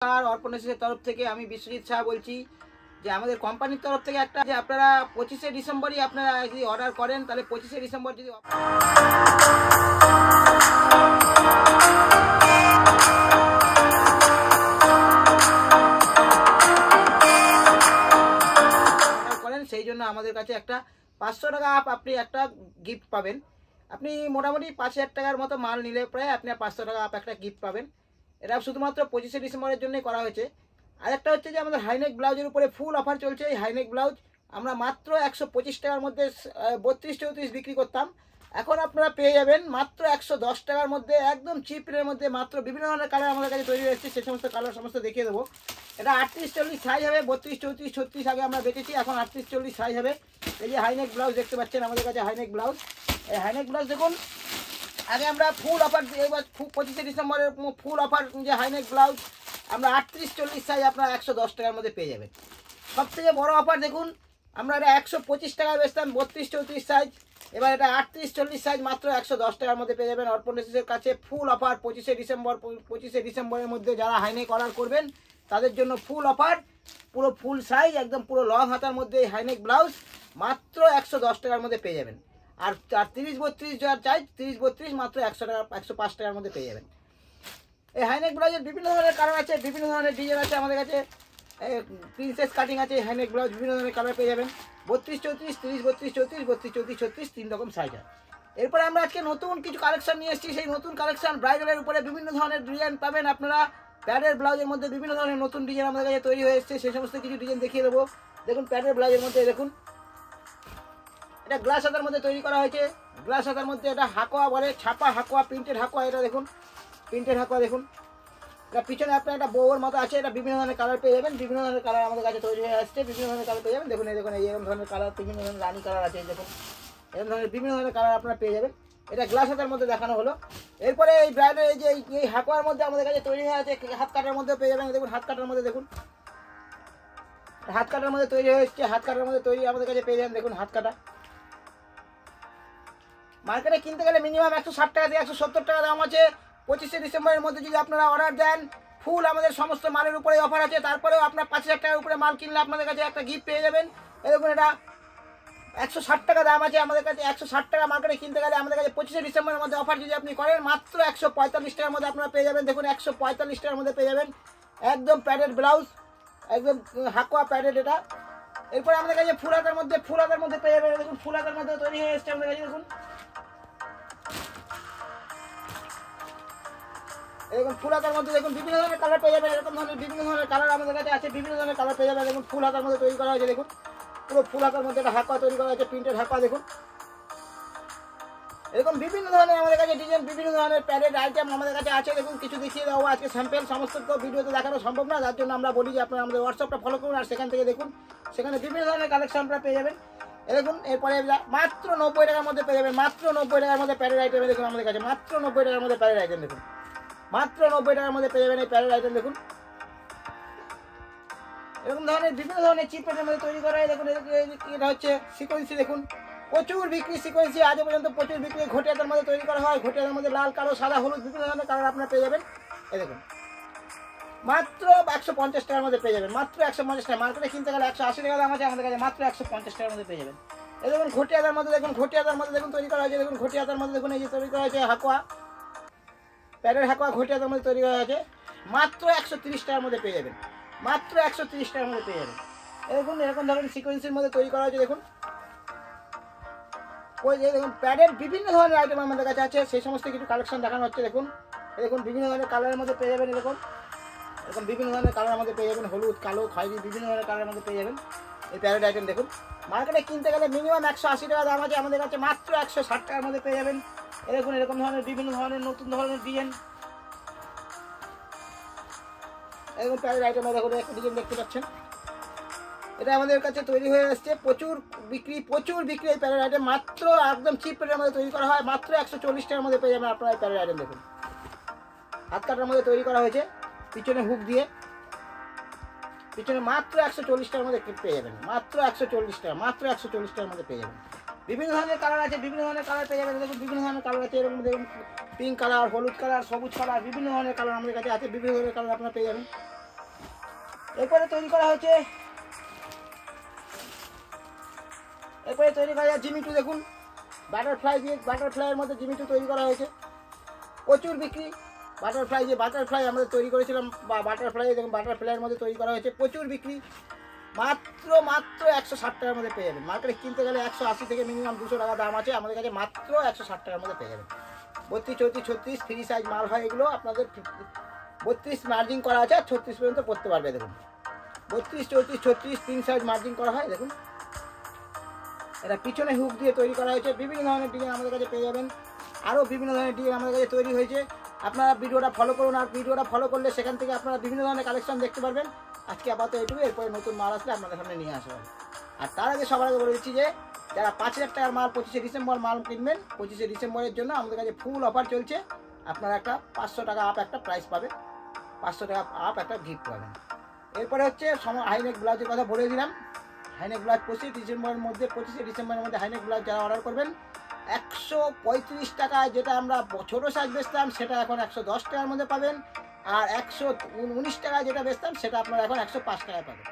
আর অর্পণের তরফ থেকে আমি বিশ্বজিৎ শাহ বলছি যে আমাদের কোম্পানির তরফ থেকে একটা যে আপনারা 25শে ডিসেম্বরই আপনারা যদি অর্ডার করেন তাহলে 25শে ডিসেম্বর যদি করেন সেই জন্য আমাদের কাছে একটা 500 টাকা আপনি একটা গিফট পাবেন। আপনি মোটামুটি 5000 টাকার মতো মাল নিলে প্রায় আপনি 500 টাকা একটা গিফট পাবেন। এটা শুধুমাত্র 25শে ডিসেম্বরের জন্যই করা হয়েছে। আরেকটা হচ্ছে যে আমাদের হাইনেক ব্লাউজের উপরে ফুল অফার চলছে। এই হাইনেক ব্লাউজ আমরা মাত্র 125 টাকার মধ্যে 32-34 বিক্রি করতাম, এখন আপনারা পেয়ে যাবেন মাত্র 110 টাকার মধ্যে, একদম চিপ রেটের মধ্যে। মাত্র বিভিন্ন ধরনের কালার আমাদের কাছে তৈরি হয়েছে, সেই সমস্ত কালার সমস্ত দেখিয়ে দেবো। এটা 38-40 সাইজ হবে, 32-34-36 আগে আমরা বেচেছি, এখন 38-40 সাইজ হবে। এই যে হাইনেক ব্লাউজ দেখতে পাচ্ছেন আমাদের কাছে হাইনেক ব্লাউজ। এই হাইনেক ব্লাউজ দেখুন, আগে আমরা ফুল অফার, এবার 25শে ডিসেম্বরের ফুল অফার যে হাইনেক ব্লাউজ আমরা 38-40 সাইজ আপনারা 110 টাকার মধ্যে পেয়ে যাবেন। সবথেকে বড় অফার দেখুন, আমরা এটা 125 টাকায় বেচতাম 32-34 সাইজ, এবার এটা 38-40 সাইজ মাত্র 110 টাকার মধ্যে পেয়ে যাবেন। অর্পণের কাছে ফুল অফার 25শে ডিসেম্বরের মধ্যে যারা হাইনেক অর্ডার করবেন তাদের জন্য ফুল অফার, পুরো ফুল সাইজ একদম পুরো লং হাতার মধ্যে হাইনেক ব্লাউজ মাত্র 110 টাকার মধ্যে পেয়ে যাবেন। আর 30-32 যার চাই 30-32 মাত্র 100 টাকা 105 টাকার মধ্যে পেয়ে যাবেন। এই হাইনেক ব্লাউজের বিভিন্ন ধরনের কালার আছে, বিভিন্ন ধরনের ডিজাইন আছে আমাদের কাছে। প্রিন্সেস কাটিং আছে হাইনেক ব্লাউজ, বিভিন্ন ধরনের কালার পেয়ে যাবেন। 32-34, 30-32-34, 32-34-36 3 রকম সাইজ হয়। এরপরে আমরা আজকে নতুন কিছু কালেকশন নিয়ে এসেছি। সেই নতুন কালেকশন ব্রাইডালের উপরে বিভিন্ন ধরনের ডিজাইন পাবেন আপনারা। প্যাডের ব্লাউজের মধ্যে বিভিন্ন ধরনের নতুন ডিজাইন আমাদের কাছে তৈরি হয়ে এসেছে, সেই সমস্ত কিছু ডিজাইন দেখিয়ে দেবো। দেখুন প্যাডের ব্লাউজের মধ্যে দেখুন, এটা গ্লাস হাতার মধ্যে তৈরি করা হয়েছে। গ্লাস হাতার মধ্যে এটা হাকোয়া বলে, ছাপা হাকোয়া, প্রিন্টেড হাকোয়া। এটা দেখুন প্রিন্টেড হাকোয়া দেখুন। এটা পিছনে আপনার একটা বউয়ের মতো আছে, এটা বিভিন্ন ধরনের কালার পেয়ে যাবেন। বিভিন্ন ধরনের কালার আমাদের কাছে তৈরি হয়ে আসছে, বিভিন্ন ধরনের কালার পেয়ে যাবেন। দেখুন এই দেখুন এইরকম ধরনের কালার, বিভিন্ন ধরনের রানি কালার আছে, দেখুন এরকম ধরনের বিভিন্ন ধরনের কালার আপনারা পেয়ে যাবেন। এটা গ্লাস হাতার মধ্যে দেখানো হলো। এরপরে এই ব্রাইডের এই যে এই হাকোয়ার মধ্যে আমাদের কাছে তৈরি হয়ে আছে, হাত কাটার মধ্যে পেয়ে যাবেন। দেখুন হাত কাটার মধ্যে দেখুন, হাত কাটার মধ্যে তৈরি হয়ে এসছে, হাত কাটার মধ্যে তৈরি আমাদের কাছে পেয়ে যাবেন। দেখুন হাত কাটা মার্কেটে কিনতে গেলে মিনিমাম 160 টাকা থেকে 170 টাকা দাম আছে। 25শে ডিসেম্বরের মধ্যে যদি আপনারা অর্ডার দেন, ফুল আমাদের সমস্ত মালের উপরে অফার আছে। তারপরেও আপনার 5000 টাকার উপরে মাল কিনলে আপনাদের কাছে একটা গিফট পেয়ে যাবেন। এরকম এটা 160 টাকা দাম আছে আমাদের কাছে। 160 টাকা মার্কেটে কিনতে গেলে আমাদের কাছে 25শে ডিসেম্বরের মধ্যে অফার যদি আপনি করেন মাত্র 145 টাকার মধ্যে আপনারা পেয়ে যাবেন। দেখুন 145 টাকার মধ্যে পেয়ে যাবেন, একদম প্যাডেড ব্লাউজ, একদম হাকোয়া প্যাডেড এটা। এরপরে আমাদের কাছে ফুল হাতার মধ্যে পেয়ে যাবেন। দেখুন ফুল হাতার মধ্যে তৈরি হয়ে এসছে আমাদের কাছে। দেখুন এরকম ফুল হাতার মধ্যে দেখুন বিভিন্ন ধরনের কালার পেয়ে যাবেন। এরকম ধরনের বিভিন্ন ধরনের কালার আমাদের কাছে আছে, বিভিন্ন ধরনের কালার পেয়ে যাবেন। দেখুন ফুল হাতার মধ্যে তৈরি করা হয়েছে, দেখুন পুরো ফুল হাতার মধ্যে একটা হাকোয়া তৈরি করা হয়েছে, প্রিন্টেড হাকোয়া। দেখুন এরকম বিভিন্ন ধরনের আমাদের কাছে ডিজাইন, বিভিন্ন ধরনের প্যাডেড আইটেম আমাদের কাছে আছে। দেখুন কিছু দেখিয়ে দেবো আজকে স্যাম্পেল, সমস্ত তো ভিডিওতে দেখানো সম্ভব না, যার জন্য আমরা বলি যে আপনারা আমাদের হোয়াটসঅ্যাপটা ফলো করুন আর সেখান থেকে দেখুন, সেখানে বিভিন্ন ধরনের কালেকশন আপনারা পেয়ে যাবেন। দেখুন এরপরে মাত্র 90 টাকার মধ্যে পেয়ে যাবেন, মাত্র 90 টাকার মধ্যে প্যাডেড আইটেম। দেখুন আমাদের কাছে মাত্র 90 টাকার মধ্যে প্যাডেড আইটেম, দেখুন মাত্র 90 টাকার মধ্যে পেয়ে যাবেন এই প্যাডেড আইটেম। দেখুন এরকম ধরনের বিভিন্ন ধরনের চিপ রেটের মধ্যে তৈরি করা হয়। দেখুন এটা হচ্ছে সিকোয়েন্সি, দেখুন প্রচুর বিক্রি সিকোয়েন্সি, আজও পর্যন্ত প্রচুর বিক্রি। ঘটিয়াদের মধ্যে তৈরি করা হয়, ঘটিয়াদের মধ্যে লাল, কালো, সাদা, হলুদ বিভিন্ন ধরনের কালার আপনারা পেয়ে যাবেন। এই দেখুন মাত্র 150 টাকার মধ্যে পেয়ে যাবেন, মাত্র 150 টাকা। মার্কেটে কিনতে গেলে 180 টাকা দাম আছে, আমাদের কাছে মাত্র 150 টাকার মধ্যে পেয়ে যাবেন। এই দেখুন ঘটিয়াদের মধ্যে, দেখুন ঘটিয়াদের মধ্যে দেখুন তৈরি করা হয়েছে। দেখুন ঘটিয়াদের মধ্যে দেখুন এই যে তৈরি করা হয়েছে হাকোয়া, প্যাডের হাকোয়া ঘটিয়াদের মধ্যে তৈরি করা হয়েছে, মাত্র 130 টাকার মধ্যে পেয়ে যাবেন, মাত্র 130 টাকার মধ্যে পেয়ে যাবেন। দেখুন এরকম ধরনের সিকোয়েন্সের মধ্যে তৈরি করা হয়েছে। দেখুন ওই যে দেখুন প্যাডের বিভিন্ন ধরনের আইটেম আমাদের কাছে আছে, সেই সমস্ত কিছু কালেকশন দেখানো হচ্ছে। দেখুন দেখুন বিভিন্ন ধরনের কালারের মধ্যে পেয়ে যাবেন। এরকম এরকম বিভিন্ন ধরনের কালার মধ্যে পেয়ে যাবেন, হলুদ, কালো, খয়েরি বিভিন্ন ধরনের কালারের মধ্যে পেয়ে যাবেন এই প্যাডেড আইটেম। দেখুন মার্কেটে কিনতে গেলে মিনিমাম 180 টাকা দাম আছে, আমাদের কাছে মাত্র 160 টাকার মধ্যে পেয়ে যাবেন। দেখুন এরকম ধরনের বিভিন্ন ধরনের নতুন ধরনের ডিজাইন, এরকম প্যাডেড আইটেম দেখুন একটা ডিজাইন দেখতে পাচ্ছেন, এটা আমাদের কাছে তৈরি হয়ে আসছে। প্রচুর বিক্রি এই প্যাডেড আইটেম, মাত্র একদম চিপ রেটের মধ্যে তৈরি করা হয়, মাত্র 140 টাকার মধ্যে পেয়ে যাবেন আপনারা এই প্যাডেড আইটেম। দেখুন হাত কাটার মধ্যে তৈরি করা হয়েছে, পিছনে হুক দিয়ে, পিছনে মাত্র 140 টাকার মধ্যে পেয়ে যাবেন, মাত্র 140 টাকা, মাত্র 140 টাকার মধ্যে পেয়ে যাবেন। বিভিন্ন ধরনের কালার আছে, বিভিন্ন ধরনের কালার পেয়ে যাবেন। দেখুন বিভিন্ন ধরনের কালার আছে, এরকম দেখুন পিঙ্ক কালার, হলুদ কালার, সবুজ কালার, বিভিন্ন ধরনের কালার আমাদের কাছে আছে, বিভিন্ন ধরনের কালার আপনারা পেয়ে যাবেন। এরপরে তৈরি করা হয়েছে, এরপরে তৈরি করা যায় জিমিটু। দেখুন বাটারফ্লাই দিয়ে, বাটারফ্লাইয়ের মধ্যে জিমিটু তৈরি করা হয়েছে, প্রচুর বিক্রি। বাটারফ্লাই যে বাটারফ্লাই আমাদের তৈরি করেছিলাম, বা বাটারফ্লাই দেখুন বাটারফ্লাইয়ের মধ্যে তৈরি করা হয়েছে, প্রচুর বিক্রি। মাত্র 160 টাকার মধ্যে পেয়ে যাবেন। মার্কেটে কিনতে গেলে 180 থেকে মিনিমাম 200 টাকা দাম আছে, আমাদের কাছে মাত্র 160 টাকার মধ্যে পেয়ে যাবেন। 32, 34, 36 ফ্রি সাইজ মাল হয় এগুলো। আপনাদের 32 মার্জিন করা আছে, আর 36 পর্যন্ত পড়তে পারবে। দেখুন 32, 34, 36 3 সাইজ মার্জিন করা হয়। দেখুন এটা পিছনে হুক দিয়ে তৈরি করা হয়েছে। বিভিন্ন ধরনের ডিজাইন আমাদের কাছে পেয়ে যাবেন, আরও বিভিন্ন ধরনের ডিজাইন আমাদের কাছে তৈরি হয়েছে। আপনারা ভিডিওটা ফলো করুন, আর ভিডিওটা ফলো করলে সেখান থেকে আপনারা বিভিন্ন ধরনের কালেকশন দেখতে পারবেন। আজকে আপাতত এটুকু, এরপরে নতুন মাল আসলে আপনাদের সামনে নিয়ে আসা হবে। আর তার আগে সবার আগে বলে দিচ্ছি যে যারা 5000 টাকার মাল 25শে ডিসেম্বর মাল কিনবেন, 25শে ডিসেম্বরের জন্য আমাদের কাছে ফুল অফার চলছে। আপনারা একটা 500 টাকা আপ একটা প্রাইস পাবেন, 500 টাকা আপ একটা গিফট পাবেন। এরপরে হচ্ছে হাইনেক ব্লাউজের কথা বলে দিলাম। হাইনেক ব্লাউজ 25শে ডিসেম্বরের মধ্যে হাইনেক ব্লাউজ যারা অর্ডার করবেন 135 টাকায়, যেটা আমরা ছোটো সাইজ বেচতাম সেটা এখন 110 টাকার মধ্যে পাবেন। আর 119 টাকায় যেটা বেচতাম সেটা আপনারা এখন 105 টাকায় পাবেন।